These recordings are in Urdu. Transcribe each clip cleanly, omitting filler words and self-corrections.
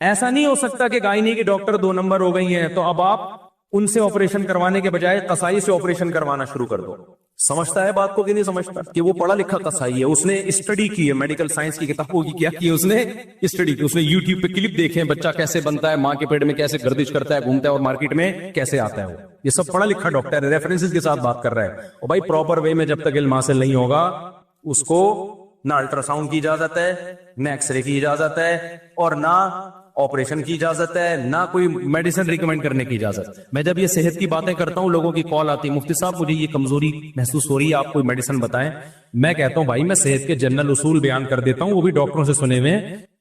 ایسا نہیں ہو سکتا کہ گائنی کی ڈاکٹر 2 نمبر ہو گئی ہیں تو اب آپ ان سے آپریشن کروانے کے بجائے قصائی سے آپریشن کروانا شروع کر دو. سمجھتا ہے بات کو کہ نہیں سمجھتا کہ وہ پڑھا لکھا قصائی ہے, اس نے اسٹڈی کی ہے, میڈیکل سائنس کی کتابوں کی کیا کی, اس نے اسٹڈی کی, اس نے یوٹیوب پہ کلپ دیکھے ہیں بچہ کیسے بنتا ہے, ماں کے پیٹ میں کیسے گردش کرتا ہے, گھومتا ہے اور مارکیٹ میں کیسے آتا ہے. وہ یہ سب پڑھا لکھا ڈاکٹر ہے, ریفرنسز کے ساتھ بات کر رہا ہے. اور بھائی پراپر وے میں جب تک علم حاصل نہیں ہوگا اس کو نہ الٹرا ساؤنڈ کی اجازت ہے, نہ ایکس رے کی اجازت ہے, اور نہ آپریشن کی اجازت ہے, نہ کوئی میڈیسن ریکمینڈ کرنے کی اجازت. میں جب یہ صحت کی باتیں کرتا ہوں لوگوں کی کال آتی ہے, مفتی صاحب مجھے یہ کمزوری محسوس ہو رہی ہے, آپ کوئی میڈیسن بتائیں. میں کہتا ہوں بھائی میں صحت کے جنرل اصول بیان کر دیتا ہوں, وہ بھی ڈاکٹروں سے سنے ہوئے.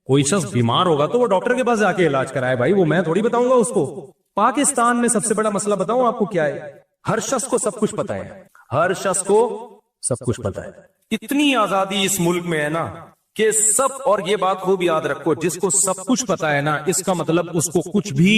کوئی شخص بیمار ہوگا تو وہ ڈاکٹر کے پاس جا کے علاج کرائے بھائی, وہ میں تھوڑی بتاؤں گا اس کو. پاکستان میں سب سے بڑا مسئلہ بتاؤں آپ کو کیا ہے, ہر شخص کو سب کچھ پتا ہے, ہر شخص کو سب کچھ پتا ہے. اتنی آزادی اس ملک میں ہے نا کہ سب, اور یہ بات خوب یاد رکھو, جس کو سب کچھ پتا ہے نا اس کا مطلب اس کو کچھ بھی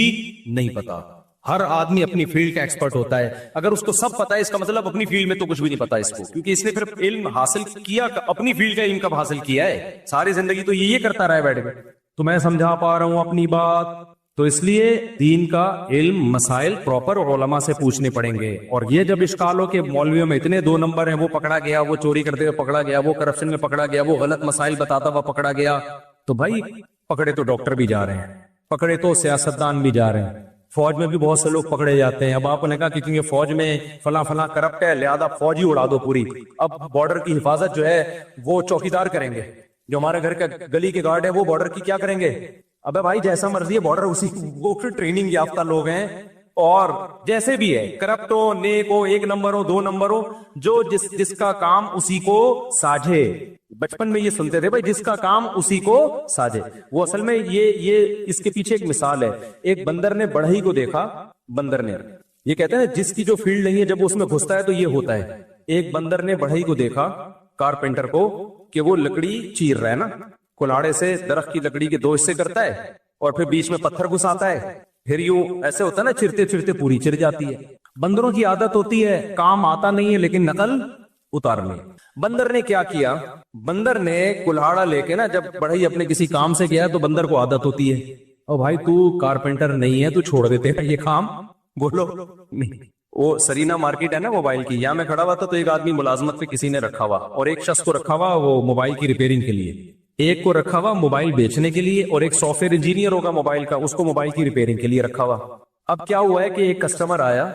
نہیں پتا. ہر آدمی اپنی فیلڈ کا ایکسپرٹ ہوتا ہے. اگر اس کو سب پتا ہے اس کا مطلب اپنی فیلڈ میں تو کچھ بھی نہیں پتا اس کو, کیونکہ اس نے پھر علم حاصل کیا, اپنی فیلڈ کا علم کب حاصل کیا ہے, ساری زندگی تو یہ کرتا رہا ہے بیٹھ کے. تو میں سمجھا پا رہا ہوں اپنی بات. تو اس لیے دین کا علم مسائل پراپر علماء سے پوچھنے پڑیں گے. اور یہ جب اشکال ہو کہ مولویوں میں اتنے 2 نمبر ہیں, وہ پکڑا گیا, وہ چوری کرتے ہوئے پکڑا گیا, وہ کرپشن میں پکڑا گیا, وہ غلط مسائل بتاتا ہوا پکڑا گیا, تو بھائی پکڑے تو ڈاکٹر بھی جا رہے ہیں, پکڑے تو سیاستدان بھی جا رہے ہیں, فوج میں بھی بہت سے لوگ پکڑے جاتے ہیں. اب آپ نے کہا کہ کیونکہ فوج میں فلاں فلاں کرپٹ ہے لہذا فوج ہی اڑا دو پوری. اب بارڈر کی حفاظت جو ہے وہ چوکیدار کریں گے, جو ہمارے گھر کا گلی کے گارڈ ہے وہ بارڈر کی کیا کریں گے. ابے بھائی جیسا مرضی ہے بارڈر, اسی وہ پھر ٹریننگ یافتہ لوگ ہیں, اور جیسے بھی ہے کرپٹ ہو, نیک ہو, 1 نمبر ہو, 2 نمبر ہو, جو جس کا کام اسی کو ساجھے. بچپن میں یہ سنتے تھے بھائی جس کا کام اسی کو ساجھے. وہ اصل میں یہ اس کے پیچھے ایک مثال ہے. ایک بندر نے بڑھئی کو دیکھا, بندر نے, یہ کہتے ہیں جس کی جو فیلڈ نہیں ہے جب اس میں گھستا ہے تو یہ ہوتا ہے. ایک بندر نے بڑھئی کو دیکھا, کارپینٹر کو, کہ وہ لکڑی چیر رہا ہے نا, کلاڑے سے درخت کی لکڑی کے 2 حصے کرتا ہے اور پھر بیچ میں پتھر گھساتا ہے, پھر یوں ایسے ہوتا ہے نا, چرتے چرتے پوری چر جاتی ہے. بندروں کی عادت ہوتی ہے کام آتا نہیں ہے لیکن نقل اتار لیں. بندر نے کیا کیا, بندر نے کلاڑا لے کے نا, جب بڑھئی اپنے کسی کام سے گیا تو بندر کو عادت ہوتی ہے, او بھائی تو کارپینٹر نہیں ہے تو چھوڑ دیتے ہیں یہ کام, بولو نہیں. وہ سرینا مارکیٹ ہے نا موبائل کی, یہاں میں کھڑا ہوا تھا تو ایک آدمی ملازمت پہ کسی نے رکھا ہوا, اور ایک شخص کو رکھا ہوا وہ موبائل کی ریپیئرنگ کے لیے, ایک کو رکھا ہوا موبائل بیچنے کے لیے, اور ایک سافٹ ویئر انجینئر ہوگا موبائل کا, اس کو موبائل کی ریپیئرنگ کے لیے رکھا ہوا. اب کیا ہوا ہے کہ ایک کسٹمر آیا,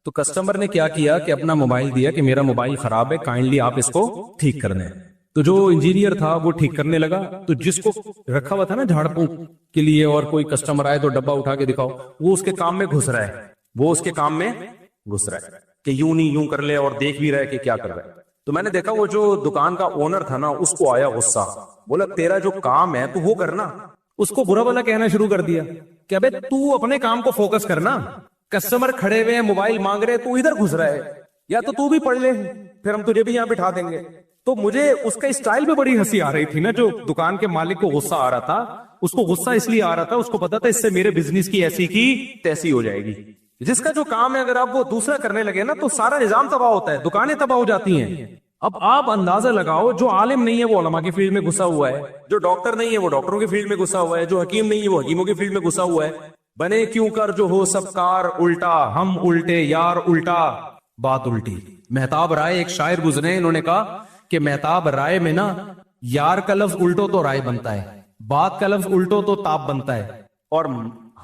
تو کسٹمر نے کیا کیا کہ اپنا موبائل دیا کہ میرا موبائل خراب ہے, کائنڈلی آپ اس کو ٹھیک کر دیں. تو جو انجینئر تھا وہ ٹھیک کرنے لگا, تو جس کو رکھا ہوا تھا نا جھاڑ پھونک کے لیے, اور کوئی کسٹمر آئے تو ڈبہ اٹھا کے دکھاؤ, وہ اس کے کام میں گھس رہا ہے, وہ اس کے کام میں گھس رہا ہے کہ یوں نہیں یوں کر لے, اور دیکھ بھی رہا ہے کہ کیا کر رہا ہے. تو میں نے دیکھا وہ جو دکان کا اونر تھا نا, اس کو آیا غصہ, بولا تیرا جو کام ہے تو وہ کرنا. اس کو برا بھلا کہنا شروع کر دیا کہ ابے تو اپنے کام کو فوکس کرنا, کسٹمر کھڑے ہوئے ہیں موبائل مانگ رہے, تو ادھر گھس رہا ہے, یا تو بھی پڑھ لے پھر ہم تجھے بھی یہاں بٹھا دیں گے. تو مجھے اس کا اسٹائل پہ بڑی ہنسی آ رہی تھی نا, جو دکان کے مالک کو غصہ آ رہا تھا, اس کو غصہ اس لیے آ رہا تھا, اس کو پتا تھا اس سے میرے بزنس کی ایسی کی تیسی ہو جائے گی. جس کا جو کام ہے اگر آپ وہ دوسرا کرنے لگے نا تو سارا نظام تباہ ہوتا ہے, دکانیں تباہ ہو جاتی ہیں. اب آپ اندازہ لگاؤ, جو عالم نہیں ہے وہ علماء کی فیلڈ میں گھسا ہوا ہے, جو ڈاکٹر نہیں ہے وہ ڈاکٹروں کی فیلڈ میں گھسا ہوا ہے, جو حکیم نہیں ہے وہ حکیموں کی فیلڈ میں گھسا ہوا ہے. بنے کیوں کر جو ہو سب کار الٹا, ہم الٹے یار الٹا بات الٹی. مہتاب رائے ایک شاعر گزرے, انہوں نے کہا کہ مہتاب رائے میں نا یار کا لفظ الٹو تو رائے بنتا ہے, بات کا لفظ الٹو تو تاب بنتا ہے, اور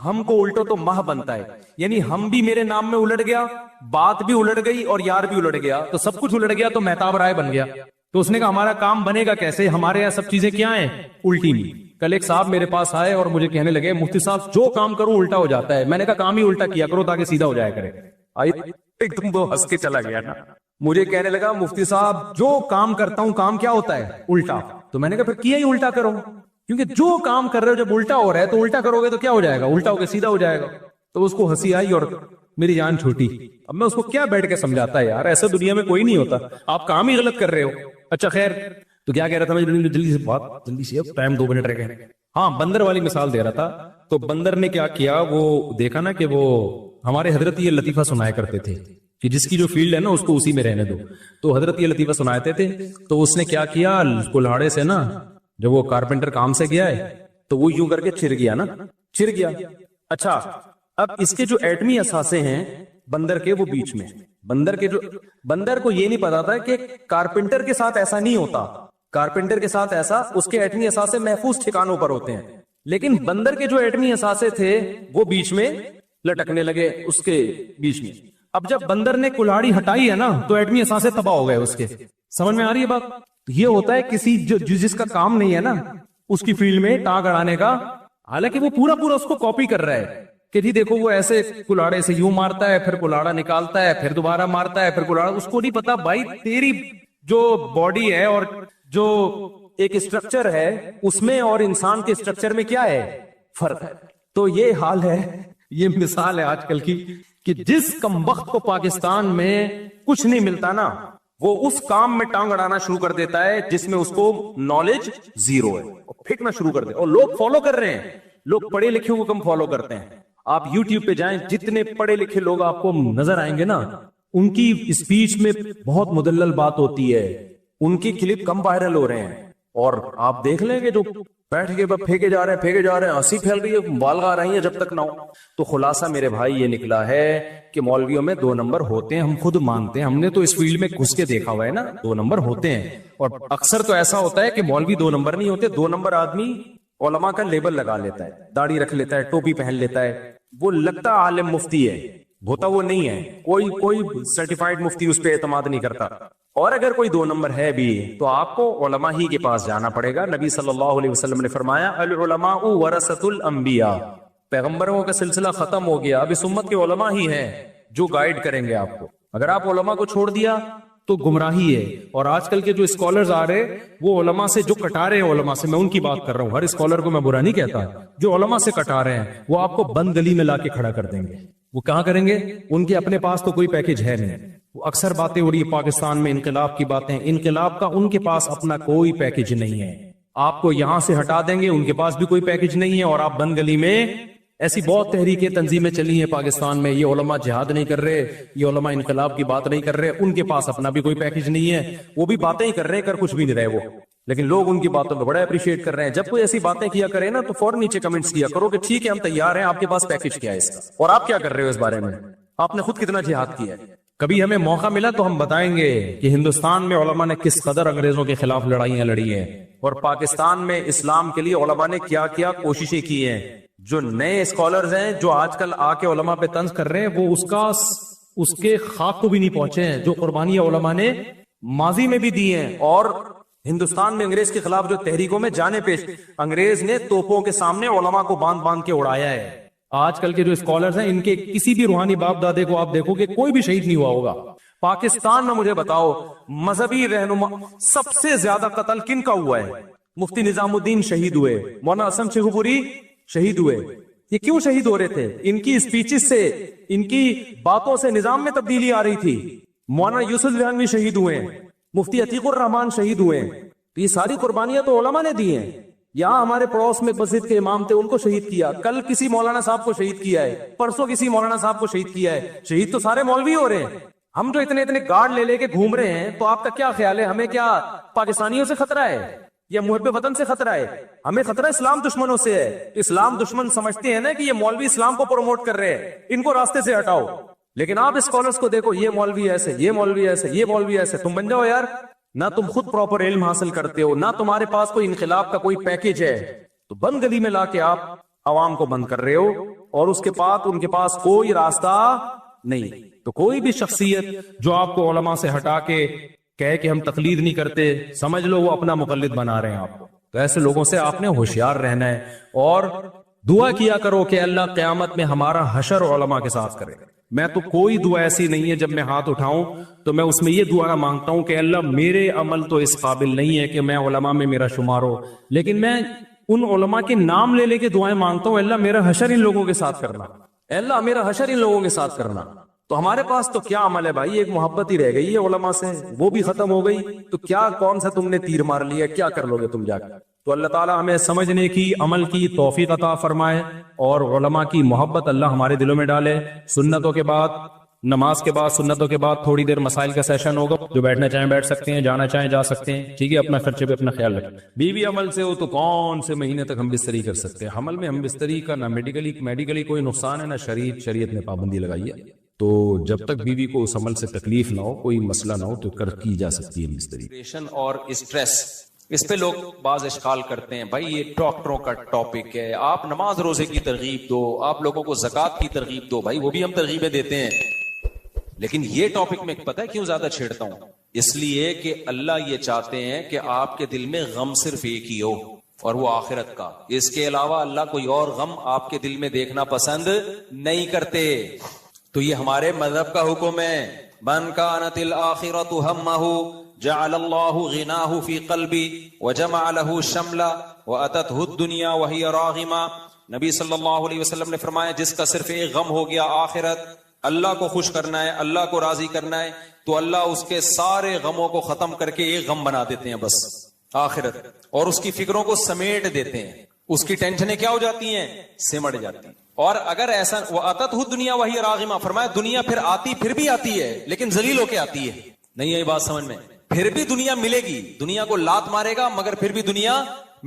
ہم کو الٹو تو ماہ بنتا ہے. یعنی ہم بھی میرے نام میں الٹ گیا, بات بھی الٹ گئی, اور یار بھی الٹ گیا, تو سب کچھ الٹ گیا, تو مہتاب رائے بن گیا. تو اس نے کہا ہمارا کام بنے گا کیسے, ہمارے یہاں سب چیزیں کیا ہیں, الٹی نہیں. کل ایک صاحب میرے پاس آئے اور مجھے کہنے لگے مفتی صاحب جو کام کروں الٹا ہو جاتا ہے. میں نے کہا کام ہی الٹا کیا کرو تاکہ سیدھا ہو جایا کرے. ایک دم وہ ہنس کے چلا گیا نا. مجھے کہنے لگا مفتی صاحب جو کام کرتا ہوں کام کیا ہوتا ہے, الٹا. تو میں نے کہا پھر کیا ہی الٹا کرو, کیونکہ جو کام کر رہے ہو جب الٹا ہو رہا ہے تو الٹا کرو گے تو کیا ہو جائے گا, الٹا ہو کے سیدھا ہو جائے گا. تو اس کو ہنسی آئی اور میری جان چھوٹی. اب میں اس کو کیا بیٹھ کے سمجھاتا ہے, یار ایسا دنیا میں کوئی نہیں ہوتا, آپ کام ہی غلط کر رہے ہو. اچھا خیر, تو کیا کہہ رہا تھا میں, جلدی سے بات, جلدی سے, اب ٹائم 2 منٹ رہ گئے. ہاں بندر والی مثال دے رہا تھا. تو بندر نے کیا کیا, وہ دیکھا نا کہ وہ ہمارے حضرت یہ لطیفہ سنایا کرتے تھے کہ جس کی جو فیلڈ ہے نا اس کو اسی میں رہنے دو. تو حضرت یہ لطیفہ سناتے تھے. تو اس نے کیا کیا, کلاڑے سے نا جب وہ کارپینٹر کام سے گیا ہے تو وہ یوں کر کے چر گیا نا, چر گیا. اچھا اب اس کے جو ایٹمی اثاثے ہیں بندر کے وہ بیچ میں. بندر کو یہ نہیں پتا تھا کہ کارپینٹر کے ساتھ ایسا نہیں ہوتا. کارپینٹر کے ساتھ ایسا اس کے ایٹمی اثاثے محفوظ ٹھکانوں پر ہوتے ہیں، لیکن بندر کے جو ایٹمی اثاثے تھے وہ بیچ میں لٹکنے لگے اس کے بیچ میں. اب جب بندر نے کلاڑی ہٹائی ہے نا تو ایٹمی اثاثے تباہ ہو گئے اس کے. سمجھ میں آ رہی ہے بات؟ یہ ہوتا ہے کسی جس کا کام نہیں ہے نا اس کی فیلڈ میں ٹانگ اڑانے کا، حالانکہ وہ پورا اس کو کاپی کر رہا ہے کہ جی دیکھو وہ ایسے کلاڑے سے یوں مارتا ہے، پھر کلاڑا نکالتا ہے، پھر دوبارہ مارتا ہے، پھر کلاڑا. اس کو نہیں پتا بھائی تیری جو باڈی ہے اور جو ایک اسٹرکچر ہے اس میں اور انسان کے اسٹرکچر میں کیا ہے فرق ہے. تو یہ حال ہے، یہ مثال ہے آج کل کی کہ جس کمبخت کو پاکستان میں کچھ نہیں ملتا نا وہ اس کام میں ٹانگ اڑانا شروع کر دیتا ہے جس میں اس کو نالج زیرو ہے اور پھینکنا شروع کر دے. اور لوگ فالو کر رہے ہیں، لوگ پڑھے لکھے کو کم فالو کرتے ہیں. آپ یوٹیوب پہ جائیں، جتنے پڑھے لکھے لوگ آپ کو نظر آئیں گے نا ان کی اسپیچ میں بہت مدلل بات ہوتی ہے، ان کی کلپ کم وائرل ہو رہے ہیں. اور آپ دیکھ لیں گے جو بیٹھ کے پھینکے جا رہے ہیں، ہنسی پھیل رہی ہے، بالغ آ رہی ہیں جب تک نہ ہو. تو خلاصہ میرے بھائی یہ نکلا ہے کہ مولویوں میں 2 نمبر ہوتے ہیں. ہم خود مانتے ہیں، ہم نے تو اس فیلڈ میں گھس کے دیکھا ہوا ہے نا، 2 نمبر ہوتے ہیں. اور اکثر تو ایسا ہوتا ہے کہ مولوی 2 نمبر نہیں ہوتے. 2 نمبر آدمی علماء کا لیبل لگا لیتا ہے، داڑھی رکھ لیتا ہے، ٹوپی پہن لیتا ہے، وہ لگتا عالم مفتی ہے، ہوتا وہ نہیں ہے. کوئی سرٹیفائیڈ مفتی اس پہ اعتماد نہیں کرتا. اور اگر کوئی 2 نمبر ہے بھی تو آپ کو علماء ہی کے پاس جانا پڑے گا. نبی صلی اللہ علیہ وسلم نے فرمایا العلماء ورثۃ الانبیاء، پیغمبروں کا سلسلہ ختم ہو گیا، اب اس امت کے علماء ہی ہیں جو گائیڈ کریں گے آپ کو. اگر آپ علماء کو چھوڑ دیا تو گمراہی ہے. اور آج کل کے جو اسکالرز آ رہے وہ علماء سے جو کٹا رہے ہیں، علماء سے میں ان کی بات کر رہا ہوں، ہر اسکالر کو میں برا نہیں کہتا، جو علماء سے کٹا رہے ہیں وہ آپ کو بند گلی میں لا کے کھڑا کر دیں گے. وہ کہاں کریں گے؟ ان کے اپنے پاس تو کوئی پیکج ہے نہیں. وہ اکثر باتیں ہو رہی ہے پاکستان میں انقلاب کی باتیں، انقلاب کا ان کے پاس اپنا کوئی پیکج نہیں ہے. آپ کو یہاں سے ہٹا دیں گے، ان کے پاس بھی کوئی پیکج نہیں ہے. اور آپ بند گلی میں، ایسی بہت تحریکیں تنظیمیں چلی ہیں پاکستان میں، یہ علماء جہاد نہیں کر رہے، یہ علماء انقلاب کی بات نہیں کر رہے، ان کے پاس اپنا بھی کوئی پیکج نہیں ہے، وہ بھی باتیں ہی کر رہے ہیں، کر کچھ بھی نہیں رہے وہ. لیکن لوگ ان کی باتوں کو بڑا اپریشیٹ کر رہے ہیں. جب کوئی ایسی باتیں کیا کرے نا تو فوراً نیچے کمنٹس کیا کرو کہ ٹھیک ہے ہم تیار ہیں، آپ کے پاس پیکج کیا ہے اس کا، اور آپ کیا کر رہے ہو اس بارے میں، آپ نے خود کتنا جہاد کیا ہے. کبھی ہمیں موقع ملا تو ہم بتائیں گے کہ ہندوستان میں علماء نے کس قدر انگریزوں کے خلاف لڑائیاں لڑی ہیں، اور پاکستان میں اسلام کے لیے علماء نے کیا کیا کوششیں کی ہیں. جو نئے اسکالرز ہیں جو آج کل آ کے علماء پہ طنز کر رہے ہیں، وہ اس کے خاک کو بھی نہیں پہنچے ہیں جو قربانیاں علماء نے ماضی میں بھی دی ہیں. اور ہندوستان میں انگریز کے خلاف جو تحریکوں میں جانے پیش، انگریز نے توپوں کے سامنے علماء کو باندھ کے اڑایا ہے. آج کل کے جو اسکالرز ہیں ان کے کسی بھی روحانی باپ دادے کو آپ دیکھو کہ کوئی بھی شہید نہیں ہوا ہوگا. پاکستان میں مجھے بتاؤ مذہبی رہنما سب سے زیادہ قتل کن کا ہوا ہے؟ مفتی نظام الدین شہید ہوئے، مولانا اسم شیخوپوری شہید ہوئے. یہ کیوں شہید ہو رہے تھے؟ ان کی اسپیچز سے، ان کی باتوں سے نظام میں تبدیلی آ رہی تھی. مولانا یوسف ریحانوی شہید ہوئے، مفتی عتیق الرحمان شہید ہوئے. تو یہ ساری قربانیاں تو علماء نے دی ہیں. یہاں ہمارے پڑوس میں مسجد کے امام تھے، ان کو شہید کیا، کل کسی مولانا صاحب کو شہید کیا ہے، پرسوں کسی مولانا صاحب کو شہید کیا ہے. شہید تو سارے مولوی ہو رہے ہیں. ہم جو اتنے گارڈ لے کے گھوم رہے ہیں، تو آپ کا کیا خیال ہے ہمیں کیا پاکستانیوں سے خطرہ ہے یا محب وطن سے خطرہ ہے؟ ہمیں خطرہ اسلام دشمنوں سے ہے. اسلام دشمن سمجھتے ہیں نا کہ یہ مولوی اسلام کو پروموٹ کر رہے ہیں، ان کو راستے سے ہٹاؤ. لیکن آپ اسکالرز کو دیکھو، یہ مولوی ایسے، یہ مولوی ایسے، یہ مولوی ایسے. تم بن جاؤ یار. نہ تم خود پراپر علم حاصل کرتے ہو، نہ تمہارے پاس کوئی انقلاب کا کوئی پیکج ہے، تو بند گلی میں لا کے آپ عوام کو بند کر رہے ہو. اور اس کے بعد ان کے پاس کوئی راستہ نہیں. تو کوئی بھی شخصیت جو آپ کو علماء سے ہٹا کے کہے کہ ہم تقلید نہیں کرتے، سمجھ لو وہ اپنا مقلد بنا رہے ہیں آپ کو. تو ایسے لوگوں سے آپ نے ہوشیار رہنا ہے اور دعا کیا کرو کہ اللہ قیامت میں ہمارا حشر علماء کے ساتھ کرے. میں تو کوئی دعا ایسی نہیں ہے جب میں ہاتھ اٹھاؤں تو میں اس میں یہ دعا مانگتا ہوں کہ اللہ میرے عمل تو اس قابل نہیں ہے کہ میں علماء میں میرا شمار ہو، لیکن میں ان علماء کے نام لے کے دعائیں مانگتا ہوں، اللہ میرا حشر ان لوگوں کے ساتھ کرنا، اللہ میرا حشر ان لوگوں کے ساتھ کرنا. تو ہمارے پاس تو کیا عمل ہے بھائی؟ ایک محبت ہی رہ گئی ہے علماء سے، وہ بھی ختم ہو گئی. تو کیا کون سا تم نے تیر مار لیا، کیا کر لو گے تم جا کے؟ تو اللہ تعالیٰ ہمیں سمجھنے کی، عمل کی توفیق عطا فرمائے اور علماء کی محبت اللہ ہمارے دلوں میں ڈالے. سنتوں کے بعد نماز کے بعد سنتوں کے بعد تھوڑی دیر مسائل کا سیشن ہوگا، جو بیٹھنا چاہیں بیٹھ سکتے ہیں، جانا چاہیں جا سکتے ہیں، ٹھیک ہے؟ اپنا خرچے پہ اپنا خیال رکھیں۔ بیوی عمل سے ہو تو کون سے مہینے تک ہم بستری کر سکتے ہیں؟ حمل میں ہم بستری کا نہ میڈیکلی کوئی نقصان ہے، نہ شریعت نے پابندی لگائی ہے، تو جب تک بیوی کو اس عمل سے تکلیف نہ ہو، کوئی مسئلہ نہ ہو، تو کی جا سکتی ہے بستری۔ اور اسٹریس، اس پہ لوگ بعض اشکال کرتے ہیں، بھائی یہ ڈاکٹروں کا ٹاپک ہے، آپ نماز روزے کی ترغیب دو، آپ لوگوں کو زکوٰۃ کی ترغیب دو۔ بھائی وہ بھی ہم ترغیبیں دیتے ہیں، لیکن یہ ٹاپک میں پتہ ہے کیوں زیادہ چھیڑتا ہوں؟ اس لیے کہ اللہ یہ چاہتے ہیں کہ آپ کے دل میں غم صرف ایک ہی ہو، اور وہ آخرت کا۔ اس کے علاوہ اللہ کوئی اور غم آپ کے دل میں دیکھنا پسند نہیں کرتے۔ تو یہ ہمارے مذہب کا حکم ہے، من کانت الآخرۃ ہمہ جعل اللہ غناہ فی قلبی وجمع له شملا واتته الدنیا وہی راغمہ۔ نبی صلی اللہ علیہ وسلم نے فرمایا جس کا صرف ایک غم ہو گیا آخرت، اللہ کو خوش کرنا ہے، اللہ کو راضی کرنا ہے، تو اللہ اس کے سارے غموں کو ختم کر کے ایک غم بنا دیتے ہیں، بس آخرت، اور اس کی فکروں کو سمیٹ دیتے ہیں۔ اس کی ٹینشنیں کیا ہو جاتی ہیں؟ سمٹ جاتی ہیں۔ اور اگر ایسا وَأَتَتْهُ الدُّنْيَا وَهِيَ رَاغِمَةٌ، فرمایا دنیا پھر آتی، پھر بھی آتی ہے، لیکن ذلیل ہو کے آتی ہے۔ نہیں ہے بات سمجھ میں؟ پھر بھی دنیا ملے گی، دنیا کو لات مارے گا مگر پھر بھی دنیا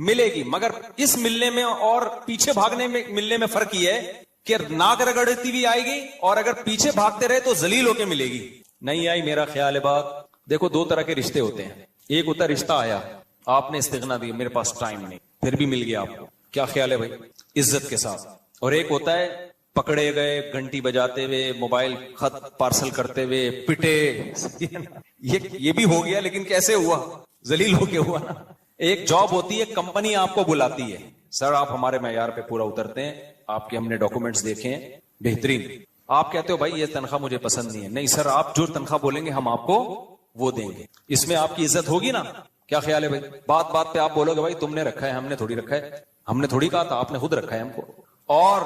ملے گی، مگر اس ملنے میں اور پیچھے بھاگنے میں ملنے میں فرق یہ ہے کہ ناک رگڑتی بھی آئے گی، اور اگر پیچھے بھاگتے رہے تو ذلیل ہو کے ملے گی۔ نہیں آئی؟ میرا خیال ہے بات، دیکھو دو طرح کے رشتے ہوتے ہیں، ایک ہوتا ہے رشتہ آیا، آپ نے استغنا دی، میرے پاس ٹائم نہیں، پھر بھی مل گیا آپ کو، کیا خیال ہے بھائی؟ عزت کے ساتھ۔ اور ایک ہوتا ہے پکڑے گئے گھنٹی بجاتے ہوئے، موبائل خط پارسل کرتے ہوئے، پٹے، یہ بھی ہو گیا، لیکن کیسے ہوا؟ ذلیل ہو کے ہوا نا۔ ایک جاب ہوتی ہے، کمپنی آپ کو بلاتی ہے، سر آپ ہمارے معیار پہ پورا اترتے ہیں، آپ کے ہم نے ڈاکومنٹس دیکھے ہیں بہترین، آپ کہتے ہو بھائی یہ تنخواہ مجھے پسند نہیں ہے، نہیں سر آپ جو تنخواہ بولیں گے ہم آپ کو وہ دیں گے، اس میں آپ کی عزت ہوگی نا؟ کیا خیال ہے بھائی؟ بات بات پہ آپ بولو گے بھائی تم نے رکھا ہے، ہم نے تھوڑی رکھا ہے، ہم نے تھوڑی کہا تھا، آپ نے خود رکھا ہے ہم کو۔ اور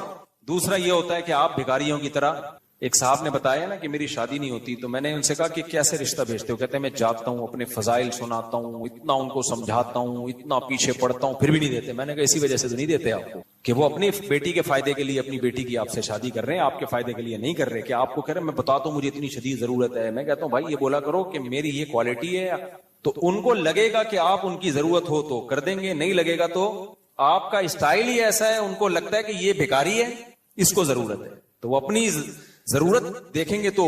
دوسرا یہ ہوتا ہے کہ آپ بھکاریوں کی طرح، ایک صاحب نے بتایا نا کہ میری شادی نہیں ہوتی، تو میں نے ان سے کہا کہ کیسے رشتہ بھیجتے ہو؟ کہتے ہیں میں جاتا ہوں، اپنے فضائل سناتا ہوں، اتنا ان کو سمجھاتا ہوں، اتنا پیچھے پڑتا ہوں، پھر بھی نہیں دیتے۔ میں نے کہا اسی وجہ سے تو نہیں دیتے آپ کو کہ وہ اپنی بیٹی کے فائدے کے لیے، اپنی بیٹی کی آپ سے شادی کر رہے ہیں، آپ کے فائدے کے لیے نہیں کر رہے، کہ آپ کو کہہ رہے ہیں میں بتاتا ہوں مجھے اتنی شدید ضرورت ہے۔ میں کہتا ہوں بھائی یہ بولا کرو کہ میری یہ کوالٹی ہے، تو ان کو لگے گا کہ آپ ان کی ضرورت ہو تو کر دیں گے، نہیں لگے گا تو آپ کا اسٹائل ہی ایسا ہے، ان کو لگتا ہے کہ یہ بھکاری ہے، اس کو ضرورت ہے، تو وہ اپنی ضرورت دیکھیں گے تو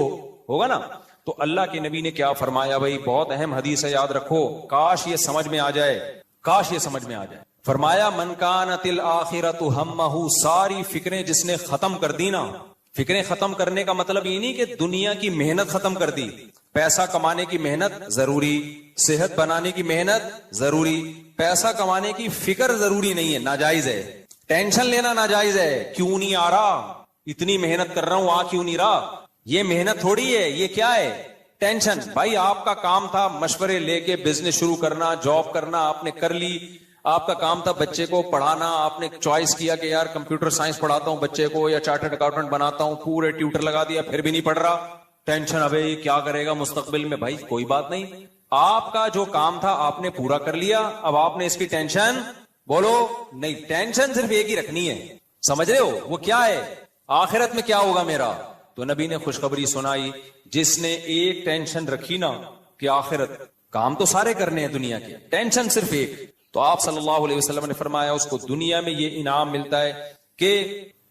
ہوگا نا۔ تو اللہ کے نبی نے کیا فرمایا بھائی؟ بہت اہم حدیث ہے، یاد رکھو، کاش یہ سمجھ میں آ جائے، کاش یہ سمجھ میں آ جائے۔ فرمایا من کانت الآخرۃ ہمہ، ساری فکریں جس نے ختم کر دی نا، فکریں ختم کرنے کا مطلب یہ نہیں کہ دنیا کی محنت ختم کر دی، پیسہ کمانے کی محنت ضروری، صحت بنانے کی محنت ضروری، پیسہ کمانے کی فکر ضروری نہیں ہے، ناجائز ہے، ٹینشن لینا ناجائز ہے، کیوں نہیں آ رہا، اتنی محنت کر رہا ہوں آ کیوں نہیں رہا، یہ محنت تھوڑی ہے، یہ کیا ہے؟ ٹینشن۔ بھائی آپ کا کام تھا مشورے لے کے بزنس شروع کرنا، جاب کرنا، آپ نے کر لی، آپ کا کام تھا بچے کو پڑھانا، آپ نے چوائس کیا کہ یار کمپیوٹر سائنس پڑھاتا ہوں بچے کو یا چارٹرڈ اکاؤنٹنٹ بناتا ہوں، پورے ٹیوٹر لگا دیا، پھر بھی نہیں پڑھ رہا، ٹینشن، ابھی کیا کرے گا مستقبل میں؟ بھائی کوئی بات نہیں، آپ کا جو کام تھا آپ نے پورا کر لیا، اب آپ نے اس کی ٹینشن بولو نہیں، ٹینشن صرف ایک ہی رکھنی ہے، سمجھ رہے ہو؟ وہ کیا ہے؟ آخرت میں کیا ہوگا میرا؟ تو نبی نے خوشخبری سنائی، جس نے ایک ٹینشن رکھی نا کہ آخرت، کام تو سارے کرنے ہیں دنیا کے، ٹینشن صرف ایک، تو آپ صلی اللہ علیہ وسلم نے فرمایا اس کو دنیا میں یہ انعام ملتا ہے کہ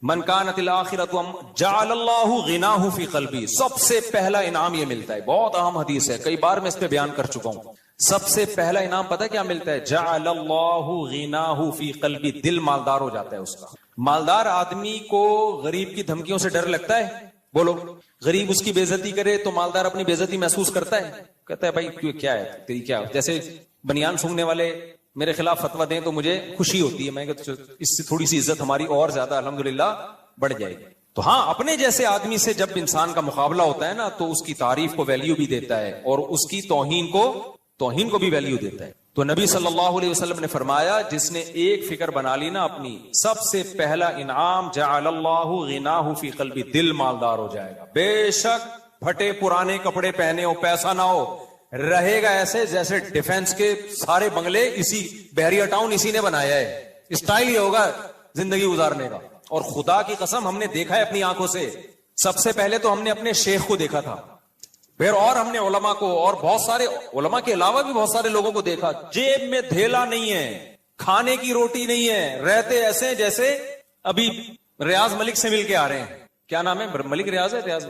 من کانت الآخرۃ جعل اللہ غناہ فی قلبی، سب سے پہلا انعام یہ ملتا ہے، بہت اہم حدیث ہے، کئی بار میں اس پہ بیان کر چکا ہوں، سب سے پہلا انعام پتہ کیا ملتا ہے؟ جعل اللہ غناہ فی قلبی، دل مالدار ہو جاتا ہے اس کا۔ مالدار آدمی کو غریب کی دھمکیوں سے ڈر لگتا ہے؟ بولو، غریب اس کی بے عزتی کرے تو مالدار اپنی بے عزتی محسوس کرتا ہے؟ کہتا ہے بھائی کیا ہے تیری، کیا، جیسے بنیان سونگنے والے میرے خلاف فتویٰ دیں تو مجھے خوشی ہوتی ہے، میں کہتا ہوں اس سے تھوڑی سی عزت ہماری اور زیادہ الحمدللہ بڑھ جائے گی۔ تو ہاں، اپنے جیسے آدمی سے جب انسان کا مقابلہ ہوتا ہے نا تو اس کی تعریف کو ویلیو بھی دیتا ہے اور اس کی توہین کو بھی ویلیو دیتا ہے۔ تو نبی صلی اللہ علیہ وسلم نے فرمایا جس نے ایک فکر بنا لی نا اپنی، سب سے پہلا انعام جعل اللہ غناہ فی قلبی، دل مالدار ہو جائے گا، بے شک پھٹے پرانے کپڑے پہنے ہو، پیسہ نہ ہو، رہے گا ایسے جیسے ڈیفنس کے سارے بنگلے اسی بحریہ ٹاؤن اسی نے بنایا ہے، اسٹائل ہی ہوگا زندگی گزارنے کا۔ اور خدا کی قسم ہم نے دیکھا ہے اپنی آنکھوں سے، سب سے پہلے تو ہم نے اپنے شیخ کو دیکھا تھا، پھر اور ہم نے علماء کو، اور بہت سارے علماء کے علاوہ بھی بہت سارے لوگوں کو دیکھا، جیب میں دھیلا نہیں ہے، کھانے کی روٹی نہیں ہے، رہتے ایسے جیسے ابھی ریاض ملک سے مل کے آ رہے ہیں. کیا نام ہے؟ ملک ریاض ہے؟ ریاض